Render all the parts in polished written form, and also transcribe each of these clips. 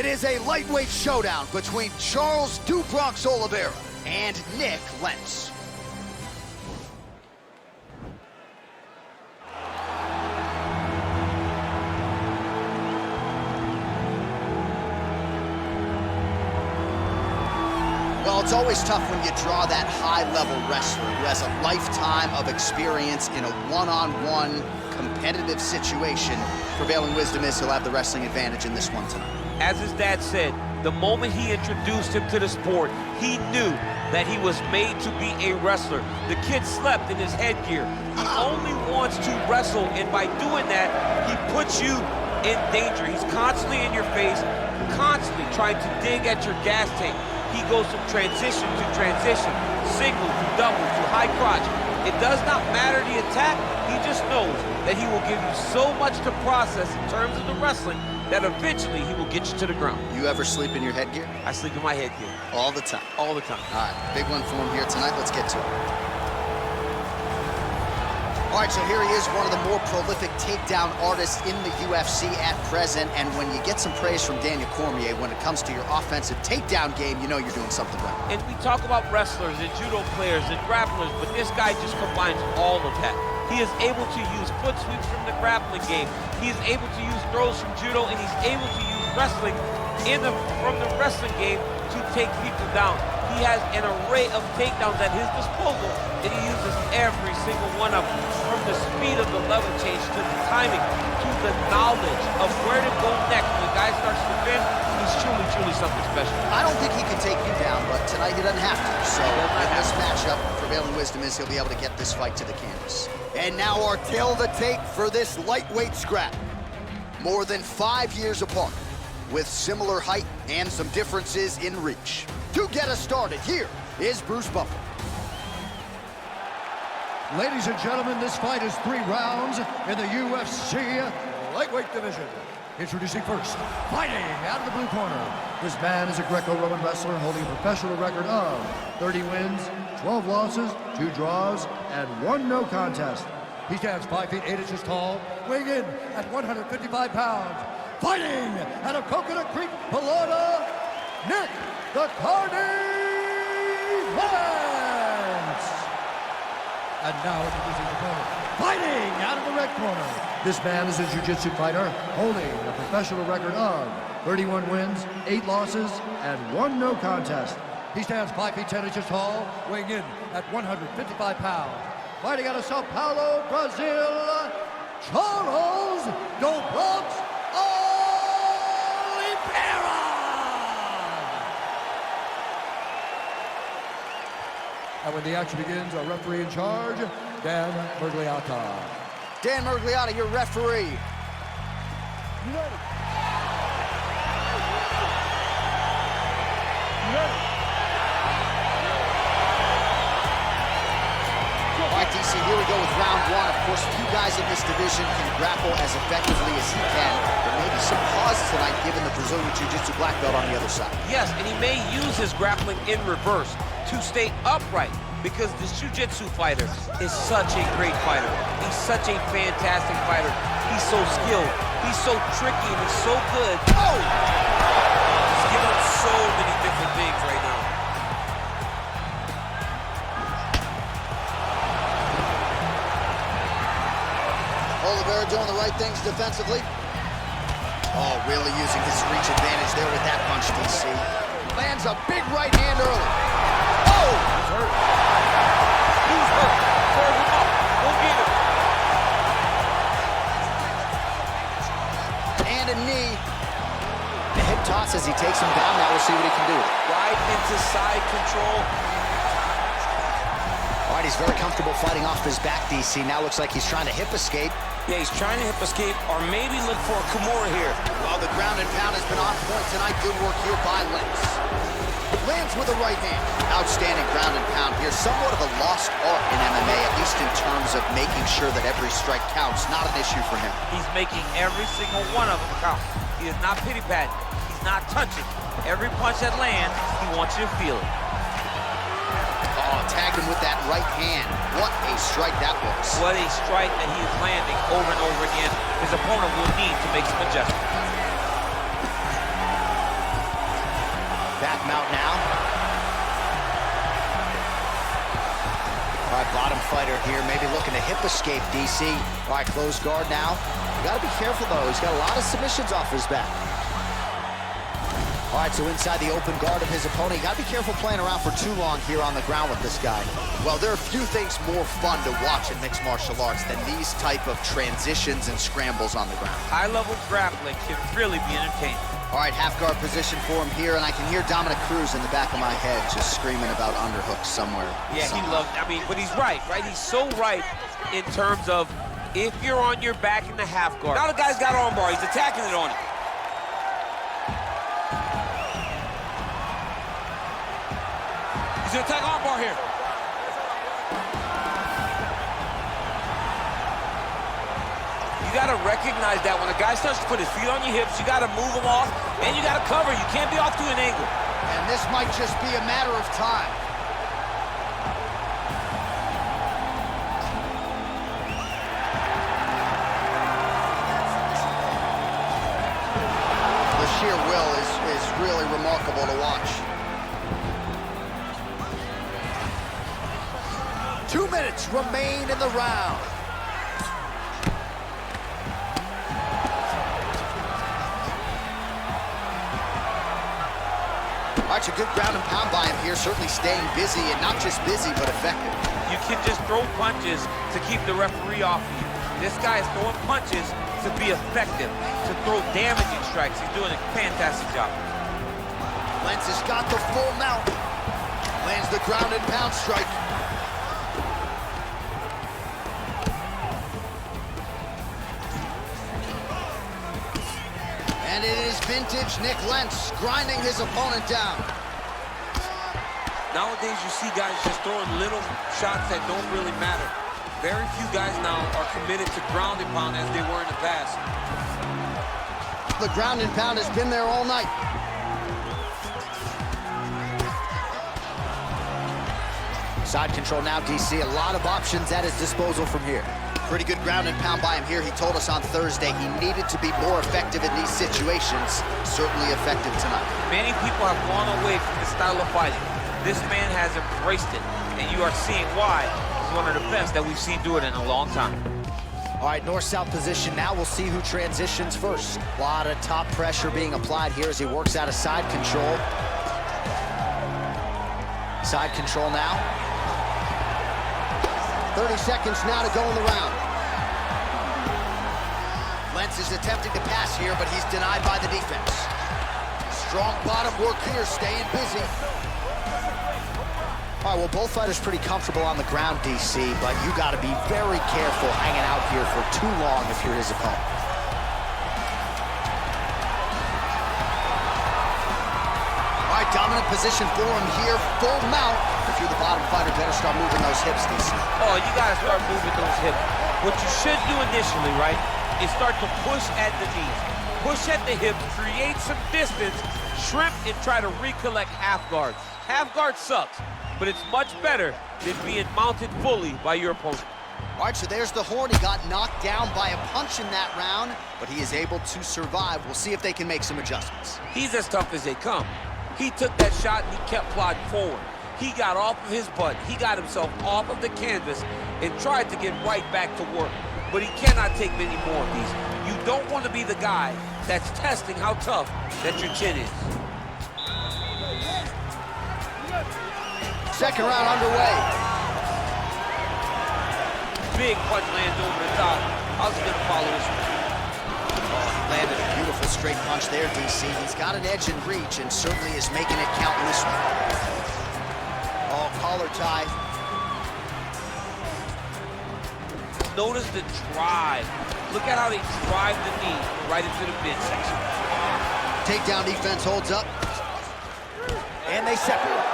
It is a lightweight showdown between Charles Dubronx Oliveira and Nick Lentz. Well, it's always tough when you draw that high-level wrestler who has a lifetime of experience in a one-on-one competitive situation. Prevailing wisdom is he'll have the wrestling advantage in this one tonight. As his dad said, the moment he introduced him to the sport, he knew that he was made to be a wrestler. The kid slept in his headgear. He only wants to wrestle, and by doing that, he puts you in danger. He's constantly in your face, constantly trying to dig at your gas tank. He goes from transition to transition, single to double to high crotch. It does not matter the attack. He just knows that he will give you so much to process in terms of the wrestling that eventually he will get you to the ground. You ever sleep in your headgear? I sleep in my headgear. All the time? All the time. All right, big one for him here tonight. Let's get to it. All right, so here he is, one of the more prolific takedown artists in the UFC at present. And when you get some praise from Daniel Cormier, when it comes to your offensive takedown game, you know you're doing something right. And we talk about wrestlers and judo players and grapplers, but this guy just combines all of that. He is able to use foot sweeps from the grappling game. He is able to use throws from judo, and he's able to use wrestling from the wrestling game to take people down. He has an array of takedowns at his disposal, and he uses every single one of them. From the speed of the level change, to the timing, to the knowledge of where to go next. When the guy starts to defend, he's truly, truly something special. I don't think he can take you down, but tonight he doesn't have to. So in this matchup, prevailing wisdom is he'll be able to get this fight to the canvas. And now our tale of the tape for this lightweight scrap. More than 5 years apart, with similar height and some differences in reach. To get us started, here is Bruce Buffer. Ladies and gentlemen, this fight is 3 rounds in the UFC lightweight division. Introducing first, fighting out of the blue corner. This man is a Greco-Roman wrestler holding a professional record of 30 wins, 12 losses, 2 draws, and 1 no contest. He stands 5 feet 8 inches tall, weighing in at 155 pounds. Fighting out of Coconut Creek, Florida, Nick the Carney Lentz. And now introducing the opponent, fighting out of the red corner. This man is a jiu-jitsu fighter holding a professional record of 31 wins, 8 losses, and 1 no contest. He stands 5 feet 10 inches tall, weighing in at 155 pounds. Fighting out of Sao Paulo, Brazil, Charles Dubronx Oliveira. And when the action begins, our referee in charge, Dan Mergliata. Dan Mergliata, your referee. All right, DC, here we go with round 1. Of course, few guys in this division can grapple as effectively as he can. There may be some pause tonight given the Brazilian Jiu-Jitsu black belt on the other side. Yes, and he may use his grappling in reverse to stay upright, because this jiu-jitsu fighter is such a great fighter. He's such a fantastic fighter. He's so skilled. He's so tricky and he's so good. Oh! He's giving up so many different things right now. Oliveira doing the right things defensively. Oh, really using his reach advantage there with that punch, DC. Lands a big right hand early. Oh! He's hurt. He's hurt. Serve him up. Go get him. And a knee. A hip toss as he takes him down. Now we'll see what he can do. Right into side control. All right, he's very comfortable fighting off his back, DC. Now looks like he's trying to hip escape. Yeah, he's trying to hip escape or maybe look for a Kimura here. Well, the ground and pound has been on point tonight. Good work here by Lentz. Lands with a right hand. Outstanding ground and pound here. Somewhat of a lost art in MMA, at least in terms of making sure that every strike counts. Not an issue for him. He's making every single one of them count. He is not pity-patting. He's not touching. Every punch that lands, he wants you to feel it. Oh, tagged him with that right hand. What a strike that was. What a strike that he is landing over and over again. His opponent will need to make some adjustments. Bottom fighter here, maybe looking to hip escape, DC. All right, closed guard now. You gotta be careful, though. He's got a lot of submissions off his back. All right, so inside the open guard of his opponent. You gotta be careful playing around for too long here on the ground with this guy. Well, there are few things more fun to watch in mixed martial arts than these type of transitions and scrambles on the ground. High-level grappling can really be entertaining. All right, half guard position for him here, and I can hear Dominic Cruz in the back of my head just screaming about underhooks somewhere. Yeah, somehow. he loved, I mean, but he's right? He's so right in terms of if you're on your back in the half guard. Now the guy's got armbar, he's attacking it on him. He's gonna attack armbar here. You gotta recognize that when a guy starts to put his feet on your hips, you gotta move him off, and you gotta cover. You can't be off to an angle. And this might just be a matter of time. The sheer will is really remarkable to watch. 2 minutes remain in the round. All right, a good ground and pound by him here, certainly staying busy, and not just busy, but effective. You can just throw punches to keep the referee off of you. This guy is throwing punches to be effective, to throw damaging strikes. He's doing a fantastic job. Lentz has got the full mount. Lands the ground and pound strike. And it is vintage Nick Lentz grinding his opponent down. Nowadays, you see guys just throwing little shots that don't really matter. Very few guys now are committed to ground and pound as they were in the past. The ground and pound has been there all night. Side control now, DC. A lot of options at his disposal from here. Pretty good ground and pound by him here. He told us on Thursday he needed to be more effective in these situations. Certainly effective tonight. Many people have gone away from this style of fighting. This man has embraced it, and you are seeing why he's one of the best that we've seen do it in a long time. All right, north-south position now. We'll see who transitions first. A lot of top pressure being applied here as he works out of side control. Side control now. 30 seconds now to go in the round. Lentz is attempting to pass here, but he's denied by the defense. Strong bottom work here, staying busy. All right, well, both fighters pretty comfortable on the ground, DC, but you got to be very careful hanging out here for too long if you're his opponent. All right, dominant position for him here, full mount. If you're the bottom fighter, better start moving those hips, DC. Oh, you gotta start moving those hips. What you should do initially, right, is start to push at the knees. Push at the hips, create some distance, shrimp, and try to recollect half guard. Half guard sucks, but it's much better than being mounted fully by your opponent. All right, so there's the horn. He got knocked down by a punch in that round, but he is able to survive. We'll see if they can make some adjustments. He's as tough as they come. He took that shot and he kept plodding forward. He got off of his butt. He got himself off of the canvas and tried to get right back to work. But he cannot take many more of these. You don't want to be the guy that's testing how tough that your chin is. Second round underway. Big punch lands over the top. How's he gonna follow this one? Landed a beautiful straight punch there, DC. He's got an edge in reach and certainly is making it count in this one. Oh, collar tie. Notice the drive. Look at how they drive the knee right into the midsection. Takedown defense holds up. And they separate.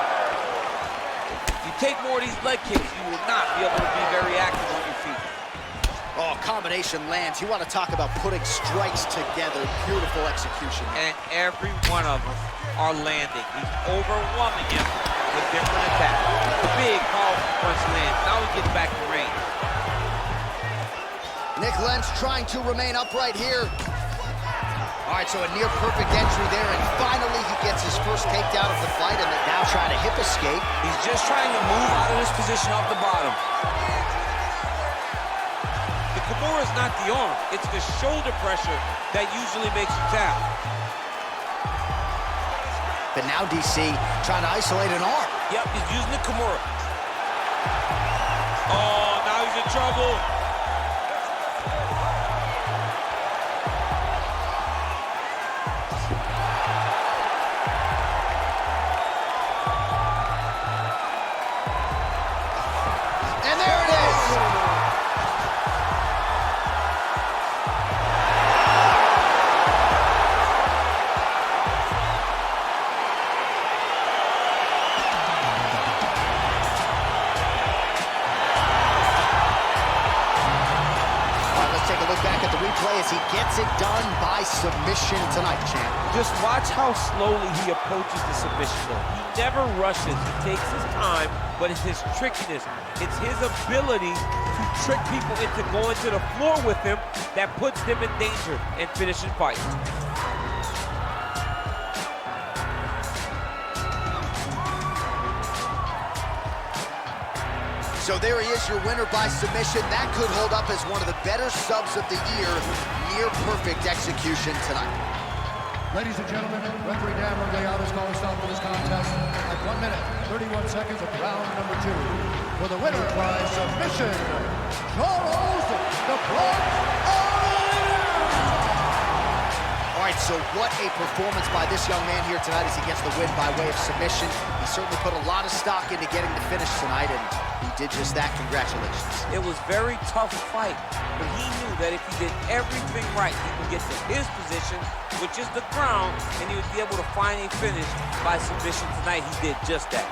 You take more of these leg kicks, you will not be able to be very active on your feet. Oh, combination lands. You want to talk about putting strikes together. Beautiful execution. And every one of them are landing. He's overwhelming him with different attacks. Big, powerful punch lands. Now he gets back to range. Nick Lentz trying to remain upright here. All right, so a near-perfect entry there, and finally he gets his first takedown of the fight, and they're now trying to hip escape. He's just trying to move out of this position off the bottom. The Kimura is not the arm. It's the shoulder pressure that usually makes you tap. But now DC trying to isolate an arm. Yep, he's using the Kimura. Oh, now he's in trouble. And there it is. Take a look back at the replay as he gets it done by submission tonight, champ. Just watch how slowly he approaches the submission, though. He never rushes. He takes his time, but it's his trickiness. It's his ability to trick people into going to the floor with him that puts them in danger and finishes fights. So there he is, your winner by submission. That could hold up as one of the better subs of the year. Near perfect execution tonight. Ladies and gentlemen, referee Dan Rogliano has called a stop to this contest at 1 minute, 31 seconds of round number 2. For the winner by submission, Charles the Bronx. All right, so what a performance by this young man here tonight as he gets the win by way of submission. He certainly put a lot of stock into getting the finish tonight, and he did just that. Congratulations. It was a very tough fight, but he knew that if he did everything right, he could get to his position, which is the ground, and he would be able to find a finish by submission tonight. He did just that.